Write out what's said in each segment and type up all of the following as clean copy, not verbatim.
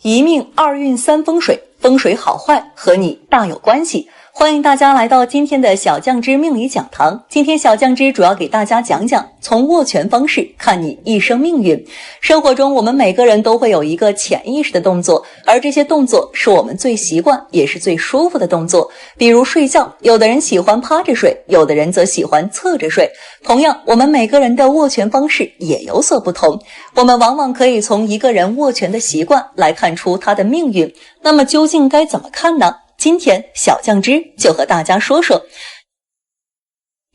一命二运三风水，风水好坏和你大有关系。欢迎大家来到今天的小酱汁命理讲堂。今天小酱汁主要给大家讲讲从握拳方式看你一生命运。生活中我们每个人都会有一个潜意识的动作，而这些动作是我们最习惯也是最舒服的动作。比如睡觉，有的人喜欢趴着睡，有的人则喜欢侧着睡。同样，我们每个人的握拳方式也有所不同。我们往往可以从一个人握拳的习惯来看出他的命运。那么究竟该怎么看呢？今天小酱汁就和大家说说。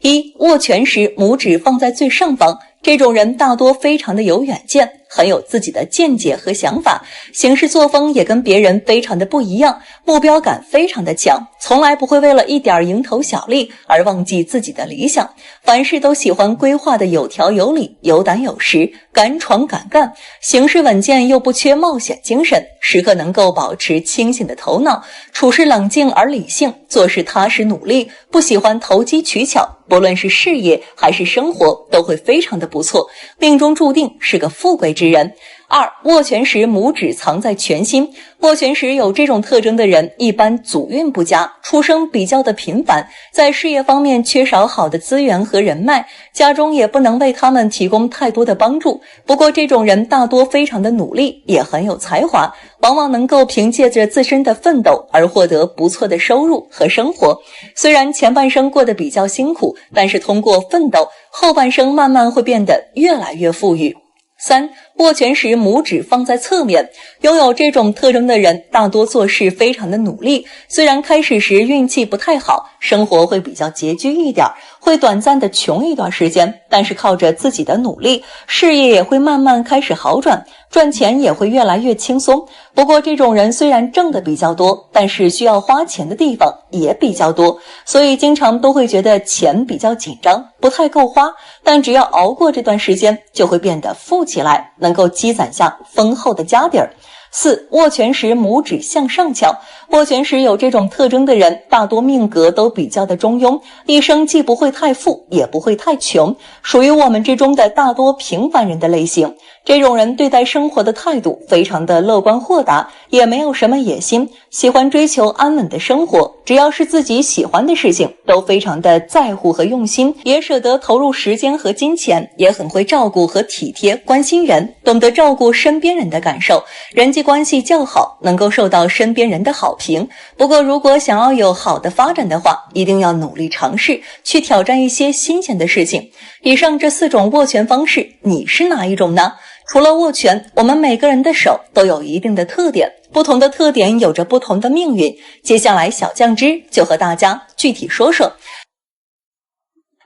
一、握拳时拇指放在最上方，这种人大多非常的有远见，很有自己的见解和想法，行事作风也跟别人非常的不一样，目标感非常的强，从来不会为了一点蝇头小利而忘记自己的理想，凡事都喜欢规划的有条有理，有胆有识，敢闯敢干，行事稳健又不缺冒险精神，时刻能够保持清醒的头脑，处事冷静而理性，做事踏实努力，不喜欢投机取巧，不论是事业还是生活都会非常的不错，命中注定是个富贵之人。二、握拳时拇指藏在拳心。握拳时有这种特征的人一般祖运不佳，出生比较的频繁，在事业方面缺少好的资源和人脉，家中也不能为他们提供太多的帮助。不过这种人大多非常的努力，也很有才华，往往能够凭借着自身的奋斗而获得不错的收入和生活。虽然前半生过得比较辛苦，但是通过奋斗，后半生慢慢会变得越来越富裕。三、握拳时拇指放在侧面。拥有这种特征的人大多做事非常的努力，虽然开始时运气不太好，生活会比较拮据一点，会短暂的穷一段时间，但是靠着自己的努力，事业也会慢慢开始好转，赚钱也会越来越轻松。不过这种人虽然挣的比较多，但是需要花钱的地方也比较多，所以经常都会觉得钱比较紧张，不太够花，但只要熬过这段时间，就会变得富起来，能够积攒下丰厚的家底儿。四、握拳时拇指向上翘。握拳时有这种特征的人大多命格都比较的中庸，一生既不会太富也不会太穷，属于我们之中的大多平凡人的类型。这种人对待生活的态度非常的乐观豁达，也没有什么野心，喜欢追求安稳的生活，只要是自己喜欢的事情都非常的在乎和用心，也舍得投入时间和金钱，也很会照顾和体贴关心人，懂得照顾身边人的感受，人际关系较好，能够受到身边人的好评。不过如果想要有好的发展的话，一定要努力尝试，去挑战一些新鲜的事情。以上这4种握拳方式，你是哪一种呢？除了握拳，我们每个人的手都有一定的特点，不同的特点有着不同的命运。接下来小酱汁就和大家具体说说。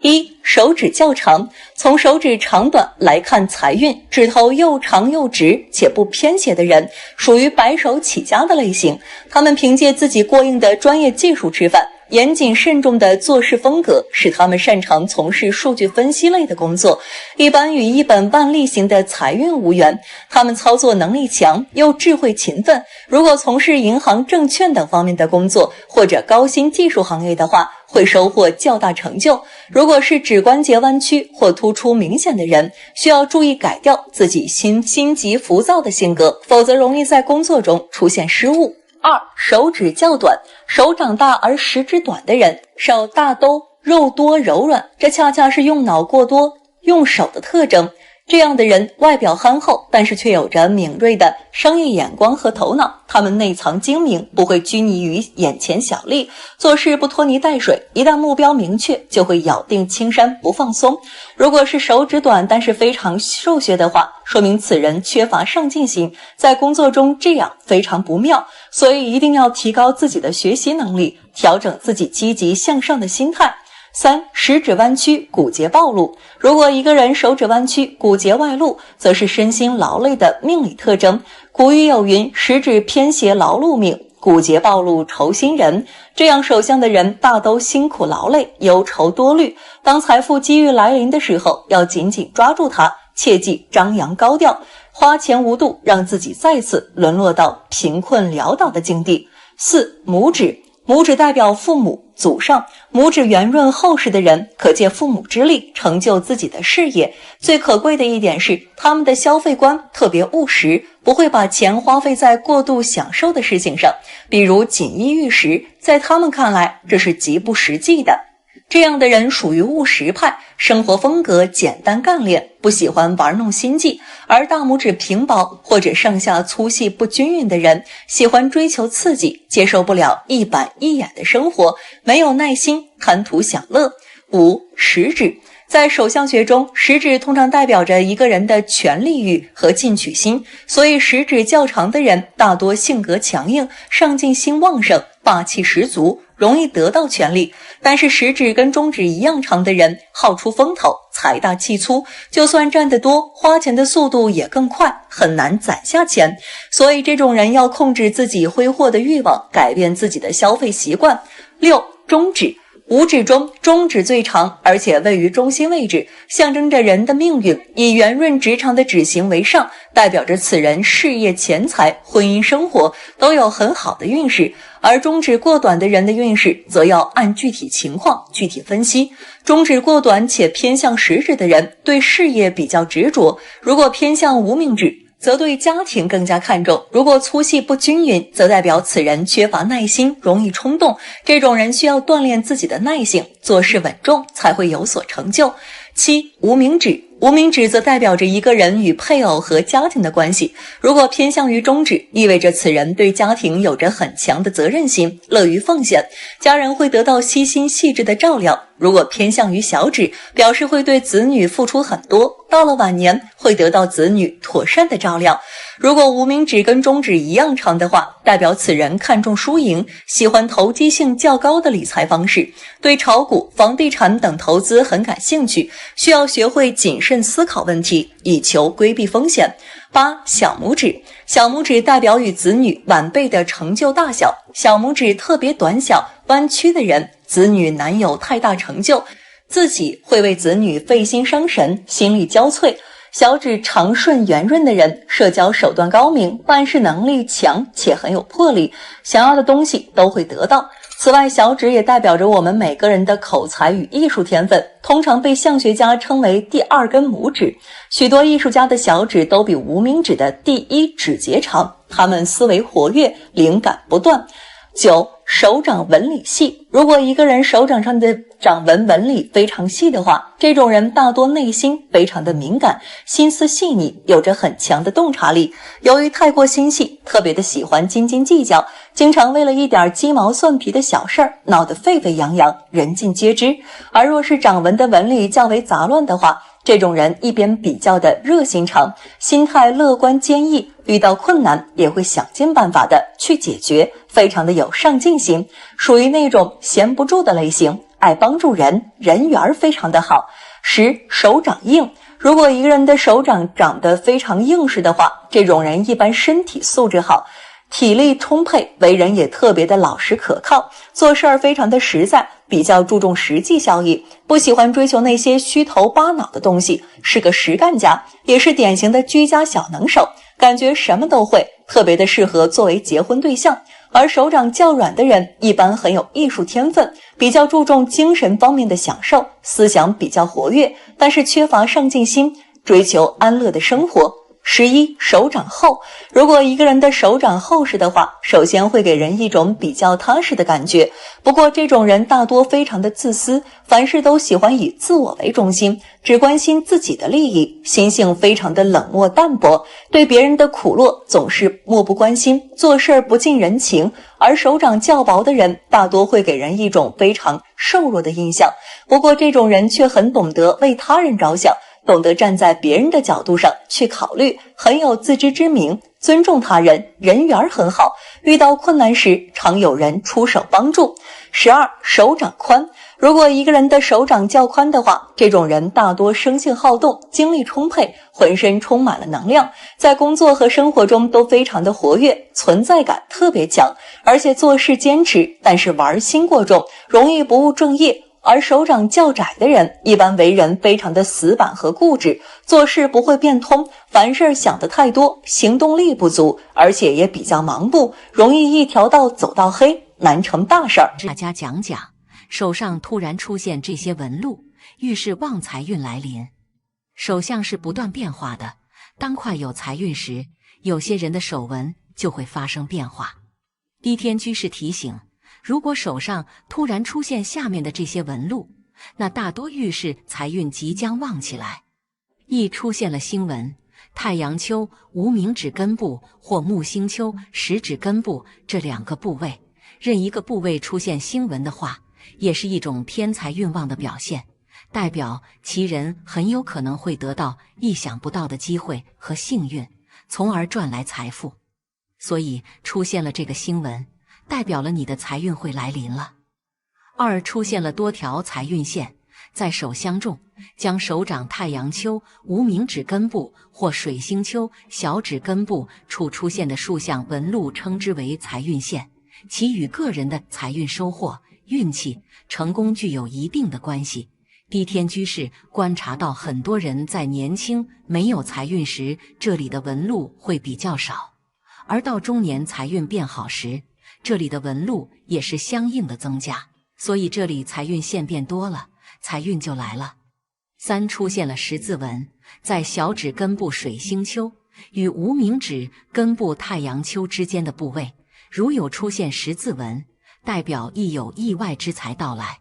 一、手指较长。从手指长短来看财运，指头又长又直且不偏斜的人，属于白手起家的类型。他们凭借自己过硬的专业技术吃饭，严谨慎重的做事风格使他们擅长从事数据分析类的工作，一般与一本万利型的财运无缘。他们操作能力强，又智慧勤奋，如果从事银行、证券等方面的工作，或者高新技术行业的话，会收获较大成就。如果是指关节弯曲或突出明显的人，需要注意改掉自己心急浮躁的性格，否则容易在工作中出现失误。二、手指较短。手长大而食指短的人，手大兜，肉多柔软，这恰恰是用脑过多用手的特征。这样的人外表憨厚，但是却有着敏锐的商业眼光和头脑，他们内藏精明，不会拘泥于眼前小利，做事不拖泥带水，一旦目标明确就会咬定青山不放松。如果是手指短但是非常瘦削的话，说明此人缺乏上进心，在工作中这样非常不妙，所以一定要提高自己的学习能力，调整自己积极向上的心态。三、食指弯曲，骨节暴露。如果一个人手指弯曲，骨节外露，则是身心劳累的命理特征。古语有云，食指偏斜劳碌命，骨节暴露愁心人。这样手相的人大都辛苦劳累，忧愁多虑，当财富机遇来临的时候，要紧紧抓住它，切忌张扬高调，花钱无度，让自己再次沦落到贫困潦倒的境地。四、拇指。拇指代表父母、祖上，拇指圆润厚实的人可借父母之力成就自己的事业。最可贵的一点是，他们的消费观特别务实，不会把钱花费在过度享受的事情上，比如锦衣玉食，在他们看来这是极不实际的。这样的人属于务实派，生活风格简单干练，不喜欢玩弄心计；而大拇指平薄或者上下粗细不均匀的人，喜欢追求刺激，接受不了一板一眼的生活，没有耐心，贪图享乐。5. 食指。在手相学中，食指通常代表着一个人的权力欲和进取心，所以食指较长的人大多性格强硬，上进心旺盛，霸气十足，容易得到权力。但是食指跟中指一样长的人好出风头，财大气粗，就算赚得多，花钱的速度也更快，很难攒下钱。所以这种人要控制自己挥霍的欲望，改变自己的消费习惯。6. 中指。五指中，中指最长，而且位于中心位置，象征着人的命运。以圆润直长的指形为上，代表着此人事业、钱财、婚姻生活都有很好的运势。而中指过短的人的运势则要按具体情况具体分析。中指过短且偏向食指的人对事业比较执着，如果偏向无名指则对家庭更加看重，如果粗细不均匀，则代表此人缺乏耐心，容易冲动。这种人需要锻炼自己的耐性，做事稳重，才会有所成就。7. 无名指。无名指则代表着一个人与配偶和家庭的关系，如果偏向于中指，意味着此人对家庭有着很强的责任心，乐于奉献，家人会得到悉心细致的照料。如果偏向于小指，表示会对子女付出很多，到了晚年会得到子女妥善的照料。如果无名指跟中指一样长的话，代表此人看重输赢，喜欢投机性较高的理财方式，对炒股、房地产等投资很感兴趣，需要学会谨慎思考问题，以求规避风险。8. 小拇指。小拇指代表与子女、晚辈的成就大小，小拇指特别短小、弯曲的人，子女难有太大成就，自己会为子女费心伤神，心力交瘁。小指长顺圆润的人，社交手段高明，办事能力强且很有魄力，想要的东西都会得到。此外，小指也代表着我们每个人的口才与艺术天分，通常被相学家称为第二根拇指。许多艺术家的小指都比无名指的第一指节长，他们思维活跃，灵感不断。9. 手掌纹理细。如果一个人手掌上的掌纹纹理非常细的话，这种人大多内心非常的敏感，心思细腻，有着很强的洞察力。由于太过心细，特别的喜欢斤斤计较，经常为了一点鸡毛蒜皮的小事儿闹得沸沸扬扬，人尽皆知。而若是掌纹的纹理较为杂乱的话，这种人一边比较的热心肠，心态乐观坚毅，遇到困难也会想尽办法的去解决，非常的有上进心，属于那种闲不住的类型，爱帮助人，人缘非常的好。10. 手掌硬。如果一个人的手掌长得非常硬实的话，这种人一般身体素质好，体力充沛，为人也特别的老实可靠，做事儿非常的实在，比较注重实际效益，不喜欢追求那些虚头巴脑的东西，是个实干家，也是典型的居家小能手，感觉什么都会，特别的适合作为结婚对象。而手掌较软的人一般很有艺术天分，比较注重精神方面的享受，思想比较活跃，但是缺乏上进心，追求安乐的生活。11. 手掌厚。如果一个人的手掌厚实的话，首先会给人一种比较踏实的感觉，不过这种人大多非常的自私，凡事都喜欢以自我为中心，只关心自己的利益，心性非常的冷漠淡薄，对别人的苦乐总是漠不关心，做事不近人情。而手掌较薄的人大多会给人一种非常瘦弱的印象，不过这种人却很懂得为他人着想，懂得站在别人的角度上去考虑，很有自知之明，尊重他人，人缘很好，遇到困难时常有人出手帮助。12. 手掌宽。如果一个人的手掌较宽的话，这种人大多生性好动，精力充沛，浑身充满了能量，在工作和生活中都非常的活跃，存在感特别强，而且做事坚持，但是玩心过重，容易不务正业。而手掌较窄的人一般为人非常的死板和固执，做事不会变通，凡事想得太多，行动力不足，而且也比较盲目，容易一条道走到黑，难成大事儿。大家讲讲，手上突然出现这些纹路，预示旺财运来临。手相是不断变化的，当快有财运时，有些人的手纹就会发生变化。地天居士提醒，如果手上突然出现下面的这些纹路，那大多预示财运即将旺起来。一出现了星纹，太阳丘、无名指根部或木星丘、食指根部这2个部位，任一个部位出现星纹的话，也是一种偏财运旺的表现，代表其人很有可能会得到意想不到的机会和幸运，从而赚来财富。所以出现了这个星纹，代表了你的财运会来临了。2出现了多条财运线，在手相中，将手掌太阳丘、无名指根部或水星丘、小指根部处出现的数项纹路称之为财运线，其与个人的财运收获、运气、成功具有一定的关系。地天居士观察到，很多人在年轻没有财运时，这里的纹路会比较少，而到中年财运变好时，这里的纹路也是相应的增加，所以这里财运线变多了，财运就来了。3出现了十字纹，在小指根部水星丘与无名指根部太阳丘之间的部位，如有出现十字纹，代表亦有意外之财到来。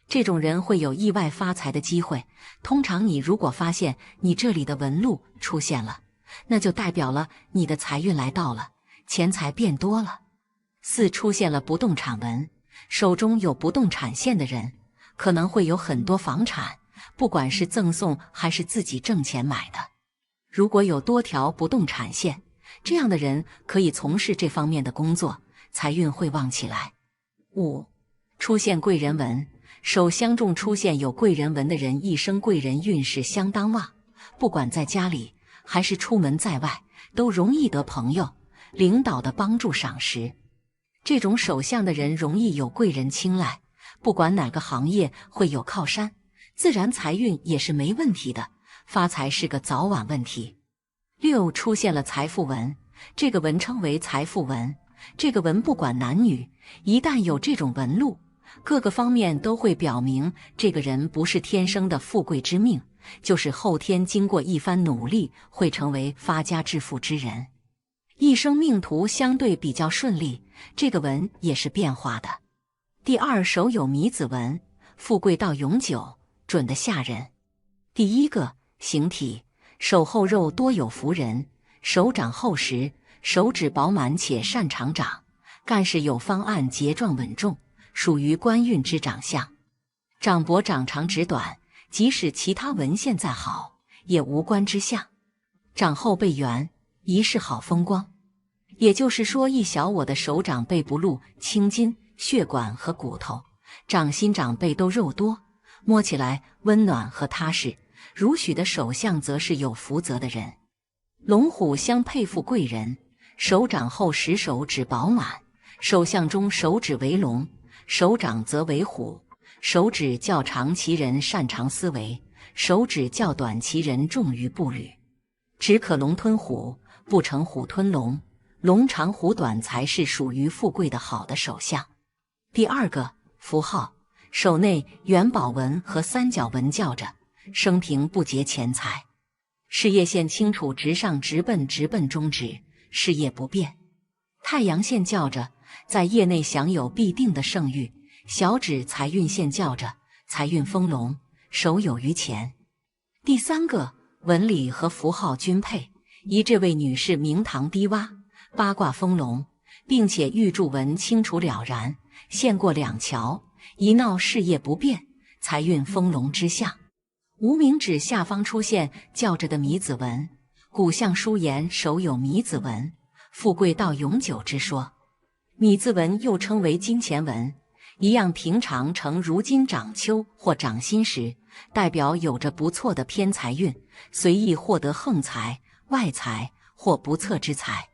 这种人会有意外发财的机会，通常你如果发现你这里的纹路出现了，那就代表了你的财运来到了，钱财变多了。4出现了不动产纹，手中有不动产线的人，可能会有很多房产，不管是赠送还是自己挣钱买的。如果有多条不动产线，这样的人可以从事这方面的工作，财运会旺起来。5出现贵人纹，手相中出现有贵人纹的人，一生贵人运势相当旺，不管在家里还是出门在外，都容易得朋友、领导的帮助赏识。这种手相的人容易有贵人青睐，不管哪个行业会有靠山，自然财运也是没问题的，发财是个早晚问题。6出现了财富纹，这个纹称为财富纹，这个纹不管男女，一旦有这种纹路，各个方面都会表明这个人不是天生的富贵之命，就是后天经过一番努力会成为发家致富之人。一生命途相对比较顺利，这个纹也是变化的。第2手有米子纹，富贵到永久，准得吓人。第1个形体，手后肉多有福人，手掌厚实，手指饱满且擅长掌，干事有方案，节状稳重，属于官运之长相。掌脖掌长指短，即使其他纹线再好，也无官之相。掌后背圆，一世好风光。也就是说，一小我的手掌背不露青筋、血管和骨头，掌心掌背都肉多，摸起来温暖和踏实。如许的手相则是有福泽的人。龙虎相配富贵人，手掌厚实，手指饱满，手相中手指为龙，手掌则为虎。手指较长其人擅长思维，手指较短其人重于步履。只可龙吞虎，不成虎吞龙，龙长虎短才是属于富贵的好的手相。第2个符号，手内元宝纹和三角纹较着，生平不劫钱财。事业线清楚直上直奔中指，事业不变。太阳线较着，在业内享有必定的盛誉。小指财运线较着，财运丰隆，手有余钱。第3个纹理和符号均配，宜这位女士明堂低洼，八卦丰隆，并且玉柱纹清楚了然，线过两桥，一闹事业不变，财运丰隆之象。无名指下方出现较着的米子纹，古相书言手有米子纹，富贵到永久之说。米字纹又称为金钱纹，一样平常呈如今掌丘或掌心时，代表有着不错的偏财运，随意获得横财、外财或不测之财。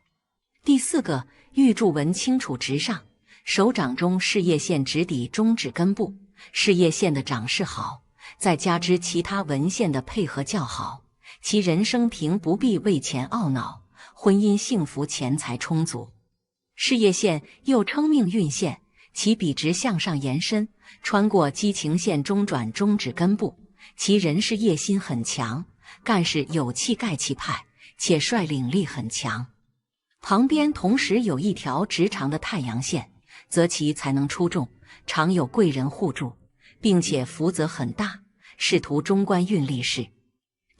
第4个玉柱纹清楚直上，手掌中事业线直抵中指根部，事业线的长势好，再加之其他纹线的配合较好，其人生平不必为钱懊恼，婚姻幸福，钱财充足。事业线又称命运线，其笔直向上延伸，穿过基情线中转中指根部。其人事业心很强，干事有气概气派，且率领力很强。旁边同时有一条直长的太阳线，则其才能出众，常有贵人护助，并且福泽很大，仕途中官运利势。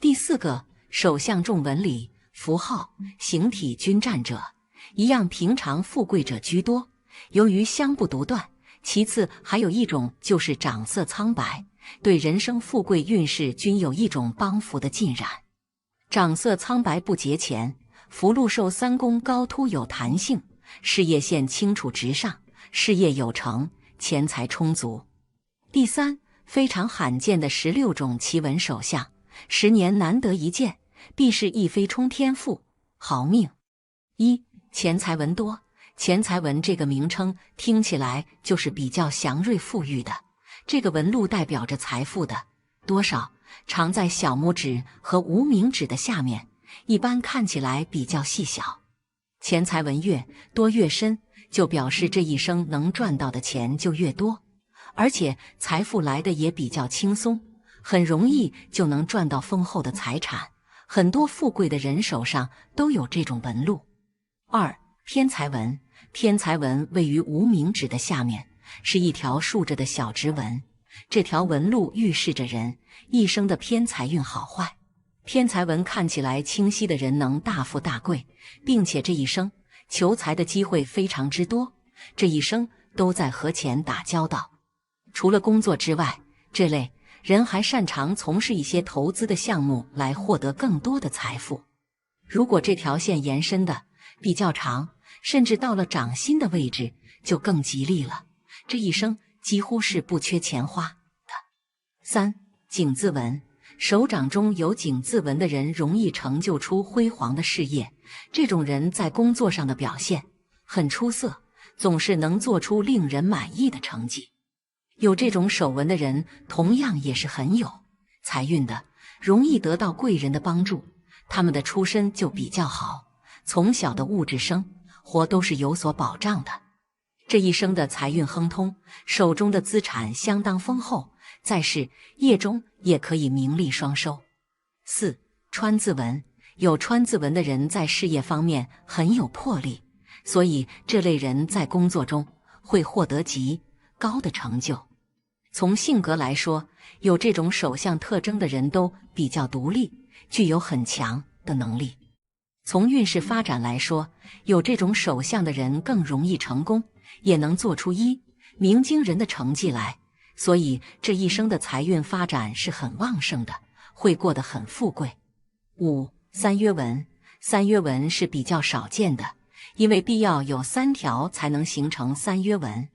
第4个，首相重文理、符号、形体均占者，一样平常富贵者居多，由于相不独断。其次还有一种就是长色苍白，对人生富贵运势均有一种帮扶的浸染。长色苍白不节前，福禄寿3宫高凸有弹性，事业线清楚直上，事业有成，钱财充足。第3，非常罕见的16种奇文首相，10年难得一见，必是一飞冲天赋，好命。1. 钱财文多。钱财文这个名称听起来就是比较祥瑞富裕的，这个纹路代表着财富的多少，常在小拇指和无名指的下面，一般看起来比较细小。钱财纹越多越深，就表示这一生能赚到的钱就越多，而且财富来的也比较轻松，很容易就能赚到丰厚的财产。很多富贵的人手上都有这种纹路。2. 偏财纹。偏财纹位于无名指的下面，是一条竖着的小直纹，这条纹路预示着人一生的偏财运好坏。偏财纹看起来清晰的人能大富大贵，并且这一生求财的机会非常之多，这一生都在和钱打交道。除了工作之外，这类人还擅长从事一些投资的项目来获得更多的财富。如果这条线延伸的比较长，甚至到了掌心的位置，就更吉利了，这一生几乎是不缺钱花的。3. 井字纹。手掌中有井字纹的人容易成就出辉煌的事业，这种人在工作上的表现很出色，总是能做出令人满意的成绩。有这种手纹的人同样也是很有财运的，容易得到贵人的帮助，他们的出身就比较好，从小的物质生活都是有所保障的。这一生的财运亨通，手中的资产相当丰厚，在事业中也可以名利双收。4. 川字纹。有川字纹的人在事业方面很有魄力，所以这类人在工作中会获得极高的成就。从性格来说，有这种手相特征的人都比较独立，具有很强的能力。从运势发展来说，有这种手相的人更容易成功，也能做出一鸣惊人的成绩来，所以这一生的财运发展是很旺盛的，会过得很富贵。5. 三约纹。三约纹是比较少见的，因为必要有3条才能形成三约纹。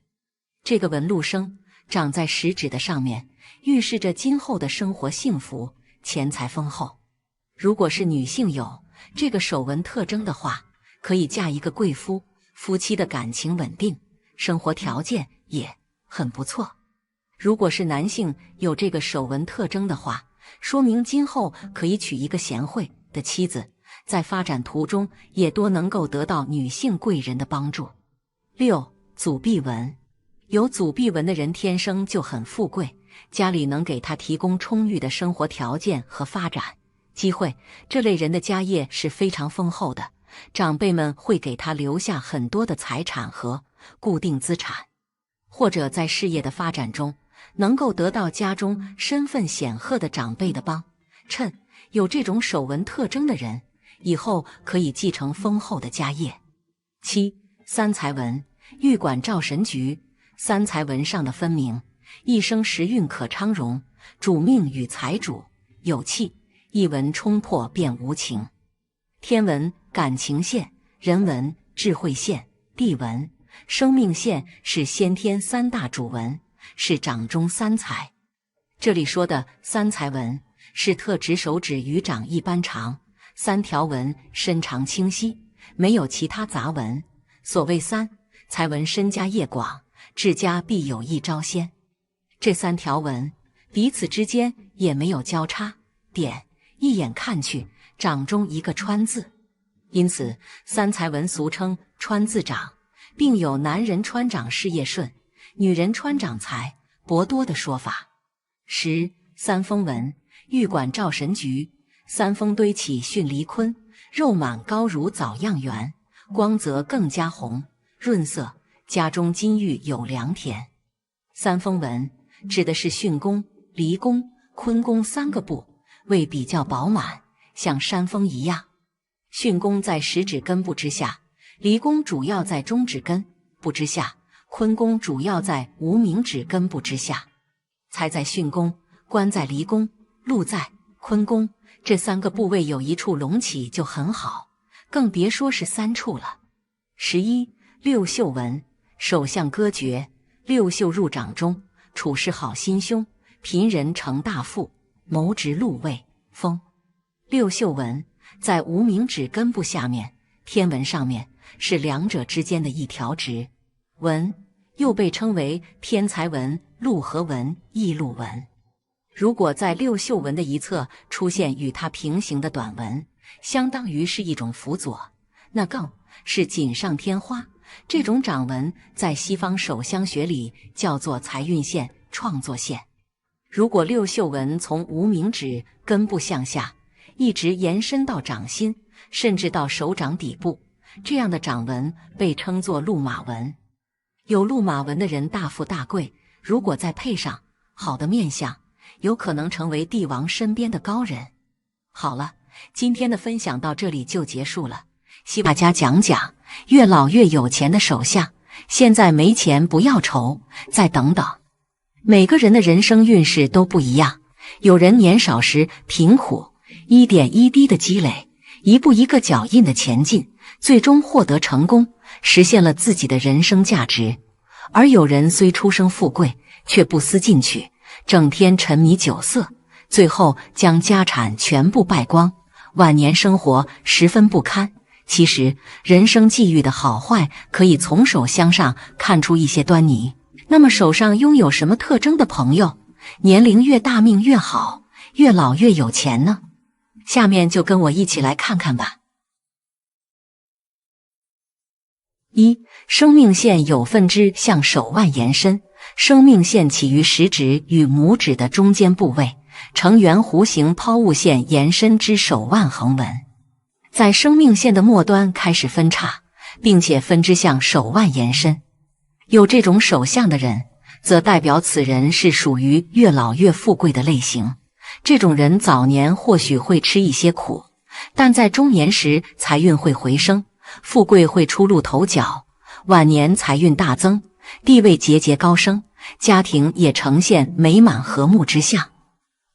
这个纹路生长在食指的上面，预示着今后的生活幸福，钱财丰厚。如果是女性有这个手纹特征的话，可以嫁一个贵夫，夫妻的感情稳定，生活条件也很不错。如果是男性有这个手纹特征的话，说明今后可以娶一个贤惠的妻子，在发展途中也多能够得到女性贵人的帮助。6. 祖臂纹。有祖臂纹的人天生就很富贵，家里能给他提供充裕的生活条件和发展机会，这类人的家业是非常丰厚的，长辈们会给他留下很多的财产和固定资产，或者在事业的发展中能够得到家中身份显赫的长辈的帮衬。有这种手纹特征的人以后可以继承丰厚的家业。7. 三财纹。玉管照神局。三财纹上的分明，一生时运可昌荣，主命与财主有气，一纹冲破便无情。天纹感情线，人纹智慧线，地纹生命线，是先天3大主纹，是掌中三财。这里说的三财纹是特指手指与掌一般长，3条纹身长清晰，没有其他杂纹。所谓三财纹，身家业广，治家必有一招先。这3条纹彼此之间也没有交叉点，一眼看去掌中一个川字，因此三财纹俗称川字掌，并有男人川掌事业顺，女人穿长财，博多的说法。10. 三丰纹，玉管照神菊，三丰堆起巽离坤，肉满高如枣样圆，光泽更加红润色，家中金玉有良田。三丰纹指的是巽宫、离宫、坤宫3个部位比较饱满，像山峰一样。巽宫在食指根部之下，离宫主要在中指根部之下，坤宫主要在无名指根部之下。财在巽宫，官在离宫，禄在坤宫，这3个部位有一处隆起就很好，更别说是3处了。11. 六宿纹，手相歌诀，六宿入掌中，处事好心胸，贫人成大富，谋职禄位丰。六宿纹在无名指根部下面，天纹上面，是两者之间的一条直纹，又被称为偏财纹、禄合纹、异禄纹。如果在六宿纹的一侧出现与它平行的短纹，相当于是一种辅佐，那更是锦上添花。这种掌纹在西方手相学里叫做财运线、创作线。如果六宿纹从无名指根部向下，一直延伸到掌心，甚至到手掌底部，这样的掌纹被称作禄马纹。有禄马纹的人大富大贵，如果再配上好的面相，有可能成为帝王身边的高人。好了，今天的分享到这里就结束了，希望大家讲讲越老越有钱的手相。现在没钱不要愁，再等等。每个人的人生运势都不一样，有人年少时贫苦，一点一滴的积累，一步一个脚印的前进，最终获得成功，实现了自己的人生价值。而有人虽出生富贵，却不思进取，整天沉迷酒色，最后将家产全部败光，晚年生活十分不堪。其实人生际遇的好坏可以从手相上看出一些端倪。那么手上拥有什么特征的朋友，年龄越大命越好，越老越有钱呢？下面就跟我一起来看看吧。1. 生命线有分支向手腕延伸，生命线起于食指与拇指的中间部位，呈圆弧形抛物线延伸至手腕横纹，在生命线的末端开始分叉，并且分支向手腕延伸。有这种手相的人，则代表此人是属于越老越富贵的类型。这种人早年或许会吃一些苦，但在中年时财运会回升，富贵会初露头角，晚年财运大增，地位节节高升，家庭也呈现美满和睦之象。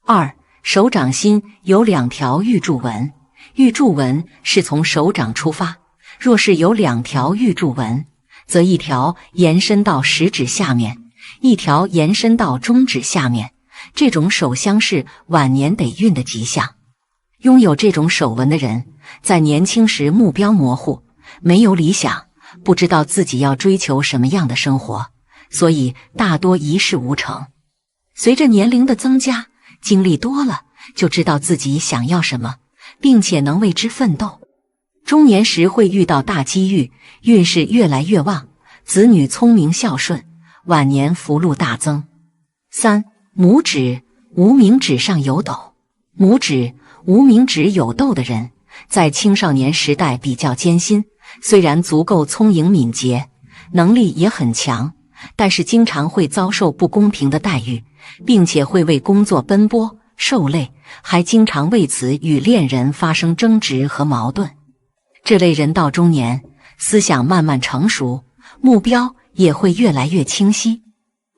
2. 手掌心有2条玉柱纹，玉柱纹是从手掌出发，若是有2条玉柱纹，则一条延伸到食指下面，一条延伸到中指下面，这种手相是晚年得运的吉象。拥有这种手纹的人，在年轻时目标模糊，没有理想，不知道自己要追求什么样的生活，所以大多一事无成。随着年龄的增加，经历多了，就知道自己想要什么，并且能为之奋斗。中年时会遇到大机遇，运势越来越旺，子女聪明孝顺，晚年福禄大增。3. 拇指、无名指上有斗。拇指、无名指有斗的人，在青少年时代比较艰辛，虽然足够聪颖敏捷，能力也很强，但是经常会遭受不公平的待遇，并且会为工作奔波受累，还经常为此与恋人发生争执和矛盾。这类人到中年，思想慢慢成熟，目标也会越来越清晰，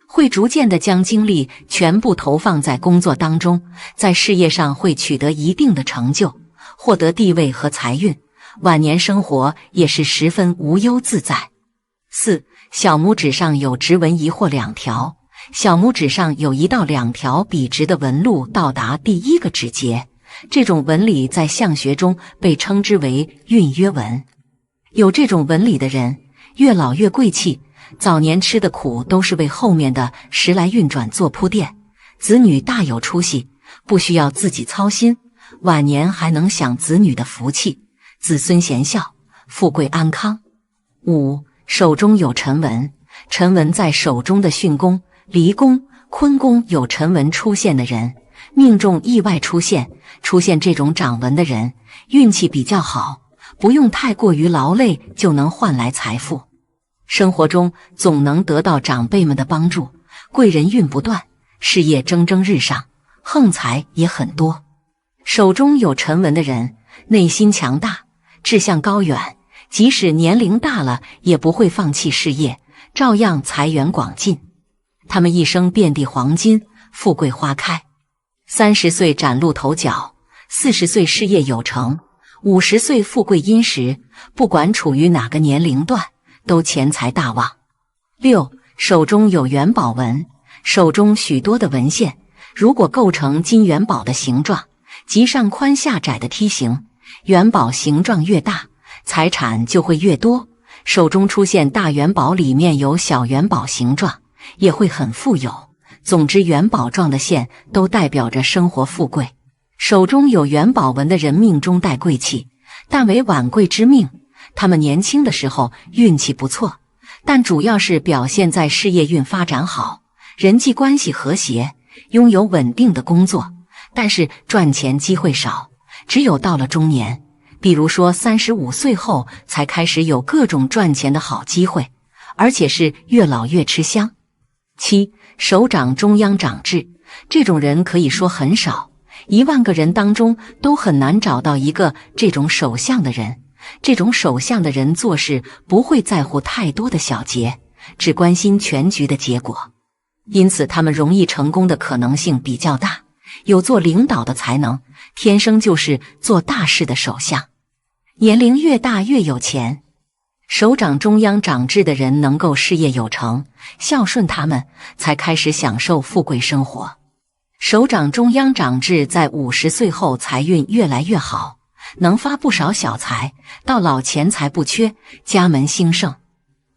会逐渐地将精力全部投放在工作当中，在事业上会取得一定的成就，获得地位和财运，晚年生活也是十分无忧自在。4. 小拇指上有直纹1或2条，小拇指上有1到2条笔直的纹路到达第1个指节，这种纹理在相学中被称之为运约纹。有这种纹理的人，越老越贵气，早年吃的苦都是为后面的时来运转做铺垫，子女大有出息，不需要自己操心，晚年还能享子女的福气，子孙贤孝，富贵安康。5. 手中有沉纹，辰文在手中的巽宫、离宫、坤宫有辰文出现的人，命中意外出现这种掌纹的人，运气比较好，不用太过于劳累就能换来财富。生活中总能得到长辈们的帮助，贵人运不断，事业蒸蒸日上，横财也很多。手中有辰文的人，内心强大，志向高远，即使年龄大了也不会放弃事业，照样财源广进。他们一生遍地黄金，富贵花开。30岁崭露头角，40岁事业有成，50岁富贵殷实，不管处于哪个年龄段，都钱财大旺。6. 手中有元宝纹，手中许多的纹线，如果构成金元宝的形状，即上宽下窄的梯形，元宝形状越大，财产就会越多。手中出现大元宝里面有小元宝形状，也会很富有。总之，元宝状的线都代表着生活富贵。手中有元宝纹的人命中带贵气，但为晚贵之命。他们年轻的时候运气不错，但主要是表现在事业运发展好，人际关系和谐，拥有稳定的工作，但是赚钱机会少。只有到了中年，比如说35岁后，才开始有各种赚钱的好机会，而且是越老越吃香。7. 手掌中央掌痣，这种人可以说很少，1万个人当中都很难找到一个这种手相的人。这种手相的人做事不会在乎太多的小节，只关心全局的结果，因此他们容易成功的可能性比较大，有做领导的才能，天生就是做大事的手相。年龄越大越有钱。手掌中央掌痣的人能够事业有成，孝顺他们，才开始享受富贵生活。手掌中央掌痣在50岁后财运越来越好，能发不少小财，到老钱财不缺，家门兴盛。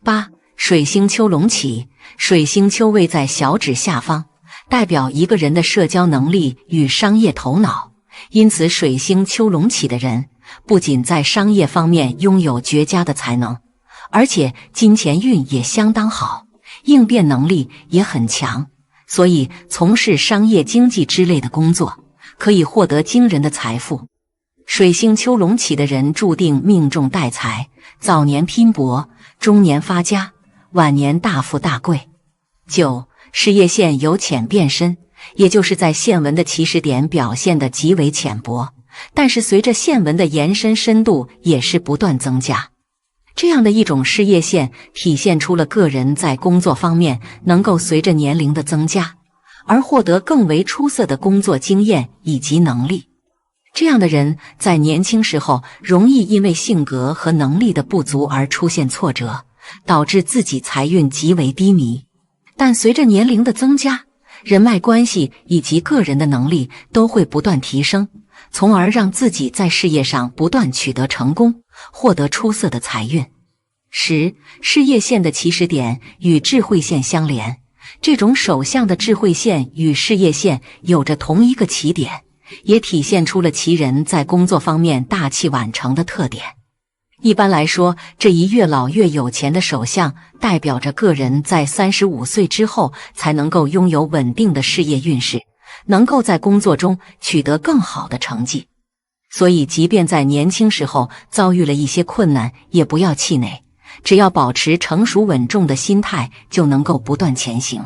8. 水星丘隆起，水星丘位在小指下方，代表一个人的社交能力与商业头脑，因此水星丘隆起的人不仅在商业方面拥有绝佳的才能，而且金钱运也相当好，应变能力也很强，所以从事商业经济之类的工作，可以获得惊人的财富。水星丘隆起的人注定命中带财，早年拼搏，中年发家，晚年大富大贵。9. 事业线由浅变深，也就是在线纹的起始点表现得极为浅薄，但是随着线纹的延伸深度也是不断增加。这样的一种事业线体现出了个人在工作方面能够随着年龄的增加而获得更为出色的工作经验以及能力。这样的人在年轻时候容易因为性格和能力的不足而出现挫折，导致自己财运极为低迷。但随着年龄的增加，人脉关系以及个人的能力都会不断提升，从而让自己在事业上不断取得成功，获得出色的财运。10. 事业线的起始点与智慧线相连，这种手相的智慧线与事业线有着同一个起点，也体现出了其人在工作方面大器晚成的特点。一般来说，这一越老越有钱的手相代表着个人在35岁之后才能够拥有稳定的事业运势，能够在工作中取得更好的成绩。所以即便在年轻时候遭遇了一些困难，也不要气馁，只要保持成熟稳重的心态，就能够不断前行。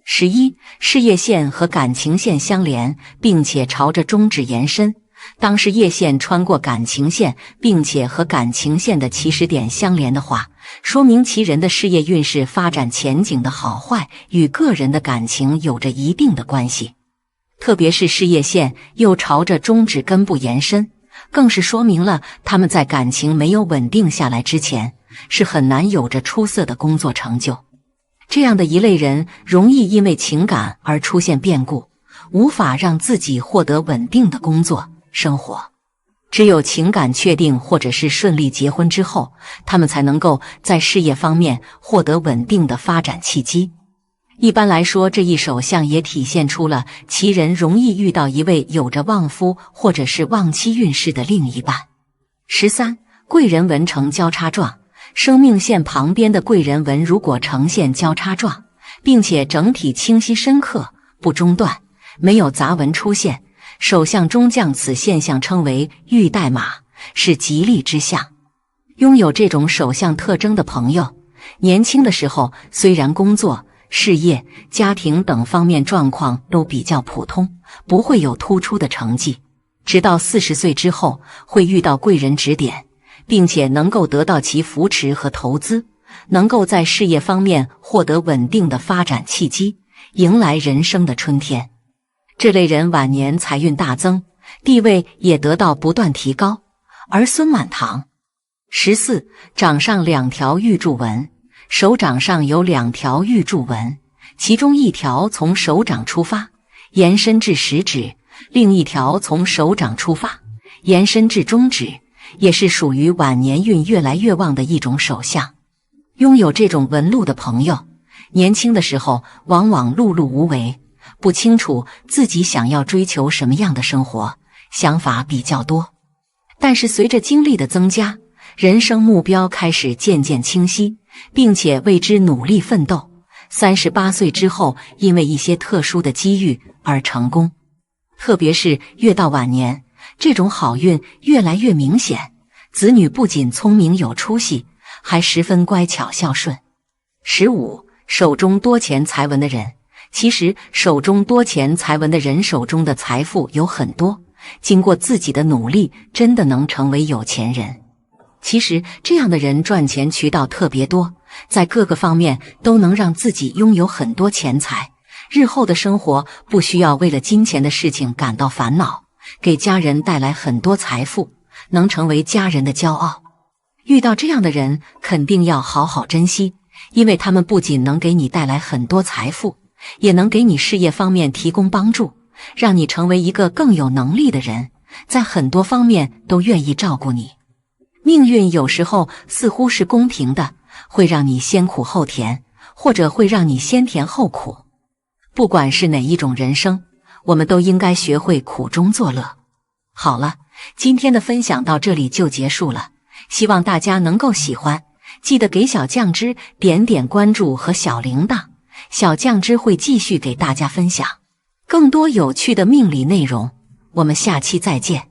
11. 事业线和感情线相连，并且朝着中指延伸。当事业线穿过感情线，并且和感情线的起始点相连的话，说明其人的事业运势发展前景的好坏与个人的感情有着一定的关系。特别是事业线又朝着中指根部延伸，更是说明了他们在感情没有稳定下来之前，是很难有着出色的工作成就。这样的一类人容易因为情感而出现变故，无法让自己获得稳定的工作生活。只有情感确定或者是顺利结婚之后，他们才能够在事业方面获得稳定的发展契机。一般来说，这一手相也体现出了其人容易遇到一位有着旺夫或者是旺妻运势的另一半。13. 贵人纹成交叉状，生命线旁边的贵人纹如果呈现交叉状，并且整体清晰深刻，不中断，没有杂纹出现，手相中将此现象称为玉带马，是吉利之象。拥有这种手相特征的朋友，年轻的时候虽然工作、事业、家庭等方面状况都比较普通，不会有突出的成绩，直到40岁之后会遇到贵人指点，并且能够得到其扶持和投资，能够在事业方面获得稳定的发展契机，迎来人生的春天。这类人晚年财运大增，地位也得到不断提高，儿孙满堂。14. 掌上2条玉柱纹。手掌上有2条玉柱纹，其中一条从手掌出发，延伸至食指，另一条从手掌出发，延伸至中指，也是属于晚年运越来越旺的一种手相。拥有这种纹路的朋友，年轻的时候往往碌碌无为，不清楚自己想要追求什么样的生活，想法比较多。但是随着经历的增加，人生目标开始渐渐清晰，并且为之努力奋斗。38岁之后，因为一些特殊的机遇而成功。特别是越到晚年，这种好运越来越明显，子女不仅聪明有出息，还十分乖巧孝顺。15. 手中多钱财纹的人。其实手中多钱财纹的人手中的财富有很多，经过自己的努力，真的能成为有钱人。其实这样的人赚钱渠道特别多，在各个方面都能让自己拥有很多钱财，日后的生活不需要为了金钱的事情感到烦恼，给家人带来很多财富，能成为家人的骄傲。遇到这样的人肯定要好好珍惜，因为他们不仅能给你带来很多财富，也能给你事业方面提供帮助，让你成为一个更有能力的人，在很多方面都愿意照顾你。命运有时候似乎是公平的，会让你先苦后甜，或者会让你先甜后苦。不管是哪一种人生，我们都应该学会苦中作乐。好了，今天的分享到这里就结束了，希望大家能够喜欢，记得给小酱汁点点关注和小铃铛，小酱汁会继续给大家分享更多有趣的命理内容。我们下期再见。